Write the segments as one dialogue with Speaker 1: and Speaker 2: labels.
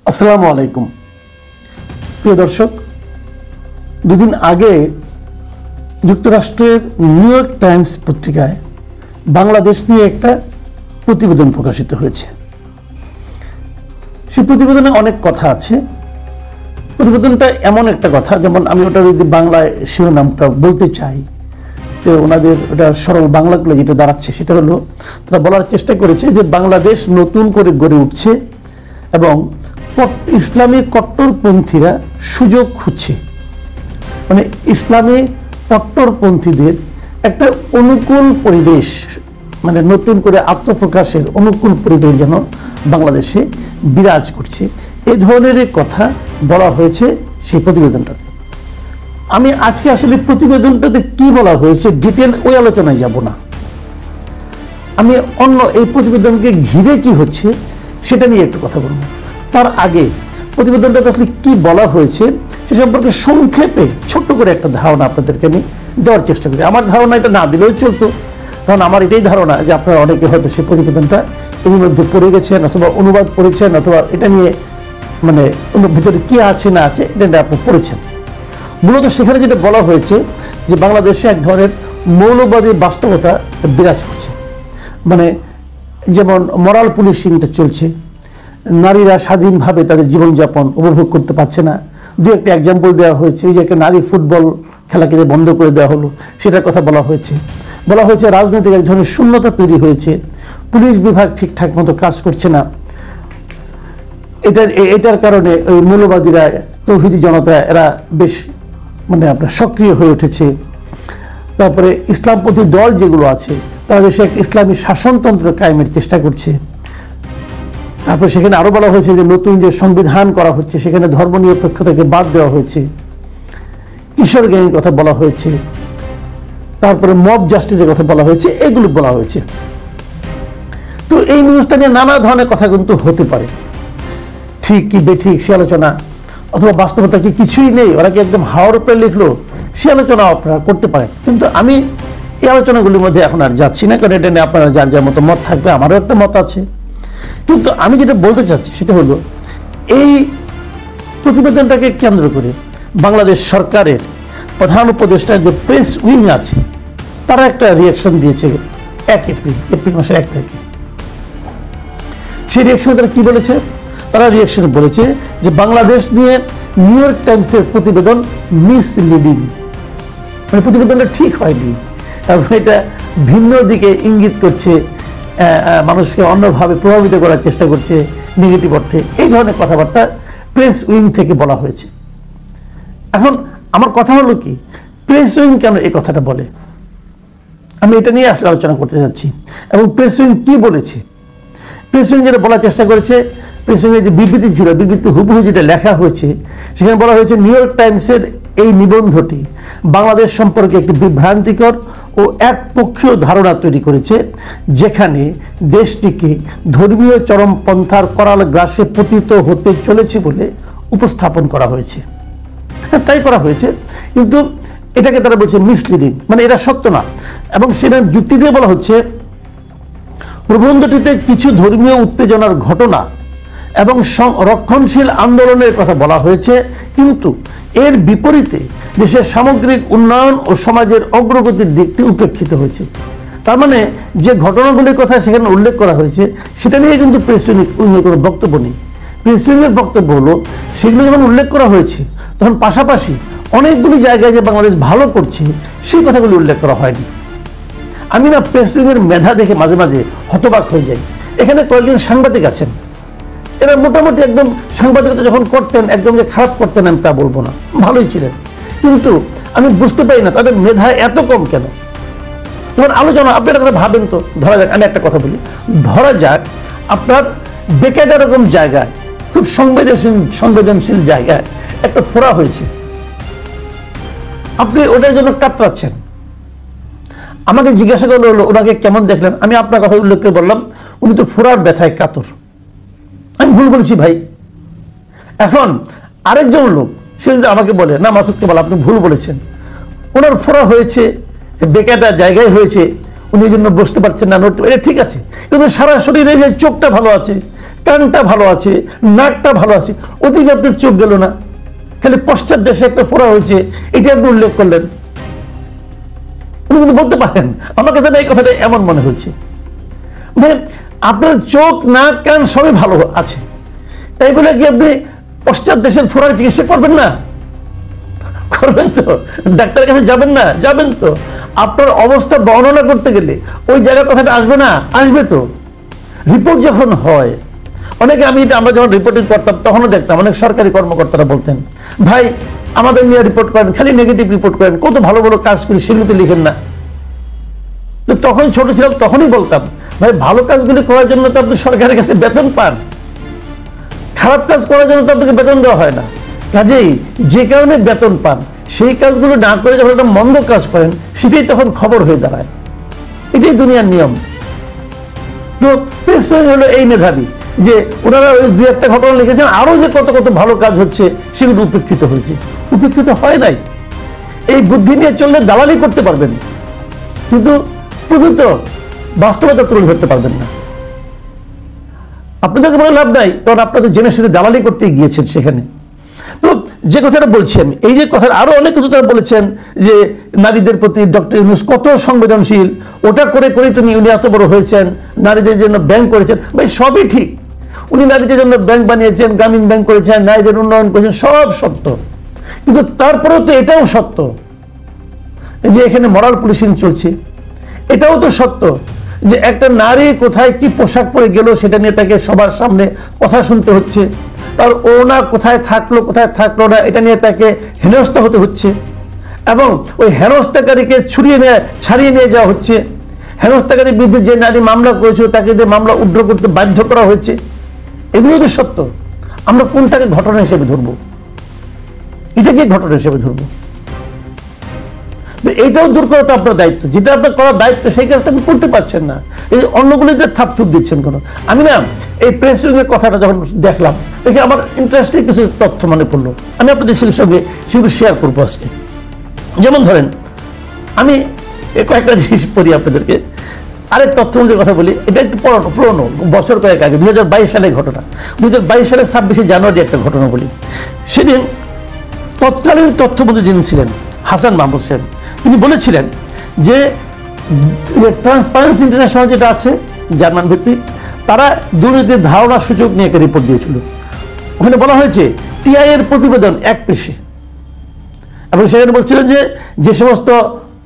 Speaker 1: আসসালামু আলাইকুম প্রিয় দর্শক, দুদিন আগে যুক্তরাষ্ট্রের নিউ ইয়র্ক টাইমস পত্রিকায় বাংলাদেশ নিয়ে একটা প্রতিবেদন প্রকাশিত হয়েছে। সেই প্রতিবেদনে অনেক কথা আছে। প্রতিবেদনটা এমন একটা কথা, যেমন আমি ওটা যদি বাংলায় শিরোনামটা বলতে চাই, তো ওনাদের ওটা সরল বাংলাগুলো যেটা দাঁড়াচ্ছে সেটা হলো, তারা বলার চেষ্টা করেছে যে বাংলাদেশ নতুন করে গড়ে উঠছে এবং ইসলামী কট্টরপন্থীরা সুযোগ খুঁজছে। মানে ইসলামী কট্টরপন্থীদের একটা অনুকূল পরিবেশ, মানে নতুন করে আত্মপ্রকাশের অনুকূল পরিবেশ যেন বাংলাদেশে বিরাজ করছে, এই ধরনের কথা বলা হয়েছে সেই প্রতিবেদনটাতে। আমি আজকে আসলে প্রতিবেদনটাতে কি বলা হয়েছে ডিটেল ওই আলোচনায় যাব না। আমি অন্য এই প্রতিবেদনকে ঘিরে কি হচ্ছে সেটা নিয়ে একটু কথা বলবো। তার আগে প্রতিবেদনটাতে আসলে কি বলা হয়েছে সে সম্পর্কে সংক্ষেপে ছোট্ট করে একটা ধারণা আপনাদেরকে আমি দেওয়ার চেষ্টা করি। আমার ধারণা এটা না দিলেও চলতো, কারণ আমার এটাই ধারণা যে আপনারা অনেকে হয়তো সেই প্রতিবেদনটা এর মধ্যে পড়ে গেছেন, অথবা অনুবাদ পড়েছেন, অথবা এটা নিয়ে মানে ভিতরে কি আছে না আছে এটা আপনি পড়েছেন। মূলত সেখানে যেটা বলা হয়েছে যে বাংলাদেশে এক ধরনের মৌলবাদী বাস্তবতা বিরাজ করছে। মানে যেমন মরাল পুলিশিংটা চলছে, নারীরা স্বাধীনভাবে তাদের জীবনযাপন উপভোগ করতে পারছে না। দু একটা এক্সাম্পল দেওয়া হয়েছে, যে একটা নারী ফুটবল খেলাকে যে বন্ধ করে দেওয়া হলো সেটার কথা বলা হয়েছে। রাজনৈতিক এক ধরনের শূন্যতা তৈরি হয়েছে, পুলিশ বিভাগ ঠিকঠাক মতো কাজ করছে না। এটার কারণে ওই মৌলবাদীরা, তৌহিদি জনতা এরা বেশ মানে আপনার সক্রিয় হয়ে উঠেছে। তারপরে ইসলামপন্থী দল যেগুলো আছে তারা দেশে এক ইসলামী শাসনতন্ত্র কায়েমের চেষ্টা করছে। তারপর সেখানে আরো বলা হয়েছে যে নতুন যে সংবিধান করা হচ্ছে সেখানে ধর্মনিরপেক্ষতাকে বাদ দেওয়া হয়েছে, কিশোর গ্যাংয়ের কথা বলা হয়েছে, তারপরে মব জাস্টিসের কথা বলা হয়েছে, এগুলো বলা হয়েছে। তো এই নিউজটা নিয়ে নানা ধরনের কথা কিন্তু হতে পারে, ঠিক কি বেঠিক সে আলোচনা, অথবা বাস্তবতা কি কিছুই নেই, ওরা কি একদম হাওয়ার উপরে লিখলো, সে আলোচনা আপনারা করতে পারেন। কিন্তু আমি এই আলোচনাগুলির মধ্যে এখন আর যাচ্ছি না, কারণ এটা নিয়ে আপনারা যার যার মতো মত থাকবে, আমারও একটা মত আছে। কিন্তু আমি যেটা বলতে চাচ্ছি সেটা হলো, এই প্রতিবেদনটাকে কেন্দ্র করে বাংলাদেশ সরকারের প্রধান উপদেষ্টার যে প্রেস উইং আছে তারা একটা রিয়াকশন দিয়েছে 1 এপ্রিল মাসের 1 তারিখে। সেই রিয়াকশনে তারা কি বলেছে? তারা রিয়াকশনে বলেছে যে বাংলাদেশ নিয়ে নিউ ইয়র্ক টাইমসের প্রতিবেদন মিসলিডিং, মানে প্রতিবেদনটা ঠিক হয়নি এবং এটা ভিন্ন দিকে ইঙ্গিত করছে, মানুষকে অন্যভাবে প্রভাবিত করার চেষ্টা করছে নেগেটিভ অর্থে। এই ধরনের কথাবার্তা প্রেস উইং থেকে বলা হয়েছে। এখন আমার কথা হলো কি, প্রেস উইং কেন এই কথাটা বলে, আমি এটা নিয়ে আসলে আলোচনা করতে যাচ্ছি। এবং প্রেস উইং কি বলেছে, প্রেস উইং যেটা বলার চেষ্টা করেছে, প্রেস উইংয়ের যে বিবৃতি ছিল, বিবৃতি হুবহু যেটা লেখা হয়েছে সেখানে বলা হয়েছে নিউ ইয়র্ক টাইমসের এই নিবন্ধটি বাংলাদেশ সম্পর্কে একটি বিভ্রান্তিকর ও একপক্ষীয় ধারণা তৈরি করেছে, যেখানে দেশটিকে ধর্মীয় চরমপন্থার করাল গ্রাসে পতিত হতে চলেছে বলে উপস্থাপন করা হয়েছে। হ্যাঁ, তাই করা হয়েছে, কিন্তু এটাকে তারা বলছে মিসলিডিং, মানে এটা সত্য না। এবং সেটা যুক্তি দিয়ে বলা হচ্ছে, প্রবন্ধটিতে কিছু ধর্মীয় উত্তেজনার ঘটনা এবং রক্ষণশীল আন্দোলনের কথা বলা হয়েছে, কিন্তু এর বিপরীতে দেশের সামগ্রিক উন্নয়ন ও সমাজের অগ্রগতির দিকটি উপেক্ষিত হয়েছে। তার মানে যে ঘটনাগুলির কথা সেখানে উল্লেখ করা হয়েছে সেটা নিয়ে কিন্তু প্রেস উইংয়ের কোনো বক্তব্য নেই। প্রেস উইংয়ের বক্তব্য হলো, সেগুলো যখন উল্লেখ করা হয়েছে তখন পাশাপাশি অনেকগুলি জায়গায় যে বাংলাদেশ ভালো করছে সেই কথাগুলি উল্লেখ করা হয়নি। আমি না প্রেস উইংয়ের মেধা দেখে মাঝে মাঝে হতবাক হয়ে যাই। এখানে কয়েকজন সাংবাদিক আছেন, এরা মোটামুটি একদম সাংবাদিকতা যখন করতেন একদম যে খারাপ করতেন আমি তা বলবো না, ভালোই ছিলেন, কিন্তু আমি বুঝতে পারি না তাদের মেধা এত কম কেন। যখন আলোচনা, আপনি একটা কথা ভাবেন তো, ধরা যাক, আমি একটা কথা বলি, ধরা যাক আপনার বেকায়দা রকম জায়গায়, খুব সংবেদনশীল জায়গায় একটা ফোড়া হয়েছে, আপনি ওটার জন্য কাতরাচ্ছেন। আমাকে জিজ্ঞাসা করলো হলো ওনাকে কেমন দেখলেন, আমি আপনার কথা উল্লেখ করে বললাম উনি তো ফোড়ার ব্যথায় কাতর। আমি ভুল বলেছি ভাই। এখন আরেকজন লোক সে যদি আমাকে বলে, না মাসুদকে বলে আপনি ভুল বলেছেন, ওনার ফোড়া হয়েছে বেকায়দা জায়গায় হয়েছে, উনি এই জন্য বসতে পারছেন না, নড়তে, এটা ঠিক আছে, কিন্তু সারা শরীরে যে চোখটা ভালো আছে, কানটা ভালো আছে, নাকটা ভালো আছে, ওদিকে আপনার চোখ গেল না, খালি পশ্চাৎ দেশে একটা ফোড়া হয়েছে এটা আপনি উল্লেখ করলেন। উনি কিন্তু বলতে পারেন, আমার কাছে এই কথাটা এমন মনে হচ্ছে, মানে আপনার চোখ, নাক, কান সবই ভালো আছে, তাই বলে কি আপনি পশ্চাৎ দেশের ফোড়ার চিকিৎসা করবেন না? করবেন তো? ডাক্তারের কাছে যাবেন না? যাবেন তো। আপনার অবস্থা বর্ণনা করতে গেলে ওই জায়গার কথাটা আসবে না? আসবে তো। রিপোর্ট যখন হয়, অনেকে আমরা যখন রিপোর্টিং করতাম তখনও দেখতাম অনেক সরকারি কর্মকর্তারা বলতেন, ভাই আমাদের নিয়ে রিপোর্ট করেন, খালি নেগেটিভ রিপোর্ট করেন, কত ভালো ভালো কাজ করি সেগুলোতে লিখেন না। তো তখন ছোট ছিলাম, তখনই বলতাম, ভাই ভালো কাজগুলি করার জন্য তো আপনি সরকারের কাছে বেতন পান, খারাপ কাজ করার জন্য তো আপনাকে বেতন দেওয়া হয় না। কাজেই যে কারণে বেতন পান সেই কাজগুলো না করে যখন একটা মন্দ কাজ করেন সেটাই তখন খবর হয়ে দাঁড়ায়। এটাই দুনিয়ার নিয়ম। তো প্রেস হলো এই মেধাবী যে ওনারা ওই দু একটা ঘটনা লিখেছেন, আরো যে কত কত ভালো কাজ হচ্ছে সেগুলো উপেক্ষিত হয়েছে। উপেক্ষিত হয় নাই। এই বুদ্ধি নিয়ে চললে দালালি করতে পারবেন, কিন্তু প্রকৃত বাস্তবতা তুলে ধরতে পারবেন না। আপনাদেরকে বলে লাভ নাই, কারণ আপনাদের জেনে শুনে দালালি করতে গিয়েছেন সেখানে। তো যে কথাটা বলছি আমি, এই যে কথা আরো অনেক কিছু তারা বলেছেন যে নারীদের প্রতি ডক্টর ইউনূস কত সংবেদনশীল, ওটা করে করে উনি এত বড় হয়েছেন, নারীদের জন্য ব্যাংক করেছেন। ভাই সবই ঠিক, উনি নারীদের জন্য ব্যাংক বানিয়েছেন, গ্রামীণ ব্যাংক করেছেন, নারীদের উন্নয়ন করেছেন, সব সত্য। কিন্তু তারপরেও তো এটাও সত্য যে এখানে মরাল পুলিশিং চলছে। এটাও তো সত্য যে একটা নারী কোথায় কি পোশাক পরে গেল সেটা নিয়ে তাকে সবার সামনে কথা শুনতে হচ্ছে, তার ওড়না কোথায় থাকলো কোথায় থাকলো না এটা নিয়ে তাকে হেনস্থা হতে হচ্ছে, এবং ওই হেনস্থাকারীকে ছাড়িয়ে নিয়ে যাওয়া হচ্ছে। হেনস্থাকারীর বিরুদ্ধে যে নারী মামলা করেছিল তাকে যে মামলা উদ্র করতে বাধ্য করা হয়েছে। এগুলো তো সত্য। আমরা কোনটাকে ঘটনা হিসেবে ধরবো? এটাকে ঘটনা হিসেবে ধরবো? এইটাও দূর করা তো আপনার দায়িত্ব। যেটা আপনার করার দায়িত্ব সেই কাজটা আপনি করতে পারছেন না, এই অন্যগুলিতে থাপথুপ দিচ্ছেন কেন? আমি না এই প্রেস উইংয়ের কথাটা যখন দেখলাম, দেখে আমার ইন্টারেস্টিং কিছু তথ্য মনে পড়লো, আমি আপনাদের সঙ্গে সেগুলো শেয়ার করবো আজকে। যেমন ধরেন, আমি কয়েকটা জিনিস পড়ি আপনাদেরকে। আরেক তথ্যমন্ত্রীর কথা বলি, এটা একটু পুরনো, বছর কয়েক আগে, 2022 সালের ঘটনা। 2022 সালের 26শে জানুয়ারি একটা ঘটনা বলি। সেদিন তৎকালীন তথ্যমন্ত্রী যিনি ছিলেন হাসান মাহমুদ সাহেব, তিনি বলেছিলেন যে ট্রান্সপারেন্সি ইন্টারন্যাশনাল যেটা আছে জার্মান ভিত্তিক, তারা দুর্নীতির ধারণা সূচক নিয়ে একটা রিপোর্ট দিয়েছিল। ওখানে বলা হয়েছে টিআই এর প্রতিবেদন এক পেশে, এবং সেখানে বলছিলেন যে যে সমস্ত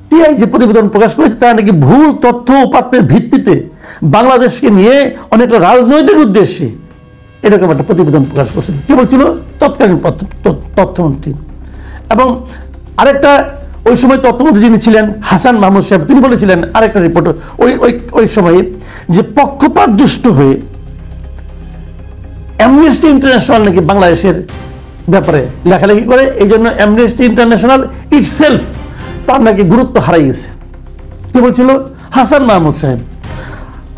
Speaker 1: টিআই যে প্রতিবেদন প্রকাশ করেছে তারা নাকি ভুল তথ্য উপাত্তের ভিত্তিতে বাংলাদেশকে নিয়ে অনেকটা রাজনৈতিক উদ্দেশ্যে এরকম একটা প্রতিবেদন প্রকাশ করছেন। কি বলছিল তৎকালীন তথ্যমন্ত্রী। এবং আরেকটা ওই সময় তথ্যমন্ত্রী যিনি ছিলেন হাসান মাহমুদ সাহেব, তিনি বলেছিলেন আরেকটা রিপোর্ট ওই সময়ে যে পক্ষপাত দুষ্ট হয়ে অ্যামনেস্টি ইন্টারন্যাশনাল নাকি বাংলাদেশের ব্যাপারে লেখালেখি করে, এই জন্য অ্যামনেস্টি ইন্টারন্যাশনাল ইটসেলফ তার নাকি গুরুত্ব হারাই গেছে। কি বলছিল হাসান মাহমুদ সাহেব।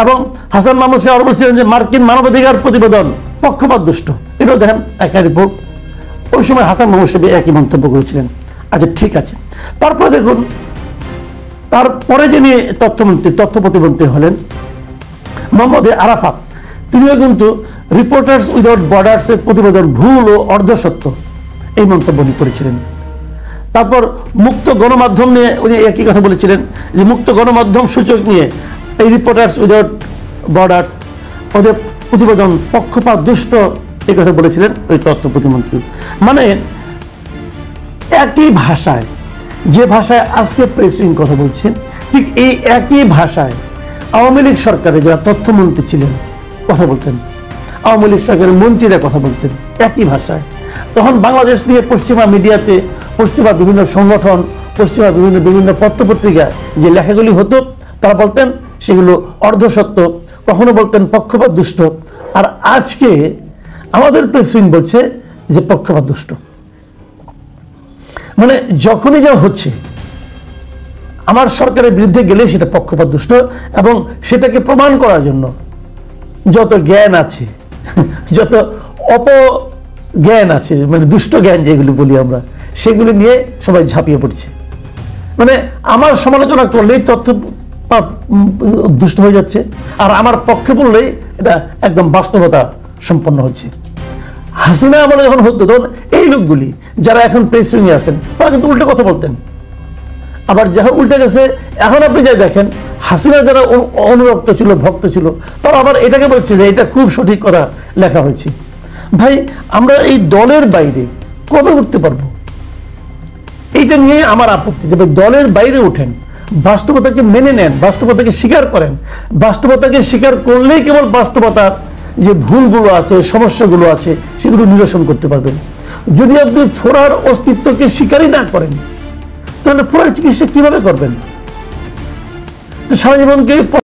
Speaker 1: এবং হাসান মাহমুদ সাহেব আরো বলছিলেন যে মার্কিন মানবাধিকার প্রতিবেদন পক্ষপাত দুষ্ট। এটাও দেখেন একটা রিপোর্ট। ওই সময় হাসান মাহমুদ সাহেব একই মন্তব্য করেছিলেন। আচ্ছা ঠিক আছে, তারপরে দেখুন তারপরে যিনি তথ্য প্রতিমন্ত্রী হলেন মোহাম্মদ আরাফাত, তিনিও কিন্তু রিপোর্টার্স উইদাউট বর্ডার্স এর প্রতিবেদন ভুল ও অর্ধসত্য এই মন্তব্য করেছিলেন। তারপর মুক্ত গণমাধ্যম নিয়ে উনি একই কথা বলেছিলেন যে মুক্ত গণমাধ্যম সূচক নিয়ে এই রিপোর্টার্স উইদাউট বর্ডার্স ওদের প্রতিবেদন পক্ষপাত দুষ্ট এই কথা বলেছিলেন ওই তথ্য প্রতিমন্ত্রী। মানে একই ভাষায়, যে ভাষায় আজকে প্রেস উইং কথা বলছেন, ঠিক এই একই ভাষায় আওয়ামী লীগ সরকারে যারা তথ্যমন্ত্রী ছিলেন কথা বলতেন, আওয়ামী লীগ সরকারের মন্ত্রীরা কথা বলতেন একই ভাষায়। তখন বাংলাদেশ নিয়ে পশ্চিমা মিডিয়াতে, পশ্চিমা বিভিন্ন সংগঠন, পশ্চিমা বিভিন্ন পত্রপত্রিকা যে লেখাগুলি হতো তারা বলতেন সেগুলো অর্ধসত্য, কখনো বলতেন পক্ষপাত দুষ্ট। আর আজকে আমাদের প্রেস উইং বলছে যে পক্ষপাত দুষ্ট। মানে যখনই যা হচ্ছে আমার সরকারের বিরুদ্ধে গেলে সেটা পক্ষপাত দুষ্ট, এবং সেটাকে প্রমাণ করার জন্য যত জ্ঞান আছে, যত অপজ্ঞান আছে, মানে দুষ্ট জ্ঞান যেগুলি বলি আমরা, সেগুলি নিয়ে সবাই ঝাঁপিয়ে পড়ছে। মানে আমার সমালোচনা করলেই তথ্য দুষ্ট হয়ে যাচ্ছে, আর আমার পক্ষে বললেই এটা একদম বাস্তবতা সম্পন্ন হচ্ছে। হাসিনা আমলে যখন হতো তখন এই লোকগুলি যারা এখন প্রেস উইংয়ে আছেন তারা কিন্তু উল্টো কথা বলতেন। আবার যখন উল্টে গেছে এখন আপনি যাই দেখেন হাসিনা যারা অনুরক্ত ছিল, ভক্ত ছিল, তারা আবার এটাকে বলছে যে এটা খুব সঠিক কথা লেখা হয়েছে। ভাই আমরা এই দলের বাইরে কবে উঠতে পারবো? এইটা নিয়ে আমার আপত্তি যে দলের বাইরে উঠেন, বাস্তবতাকে মেনে নেন, বাস্তবতাকে স্বীকার করেন। বাস্তবতাকে স্বীকার করলেই কেবল বাস্তবতার যে ভুলগুলো আছে, সমস্যাগুলো আছে সেগুলো নিরসন করতে পারবেন। যদি আপনি ফোড়ার অস্তিত্বকে স্বীকারই না করেন তাহলে ফোড়ার চিকিৎসা কিভাবে করবেন? তো সারা জীবনকে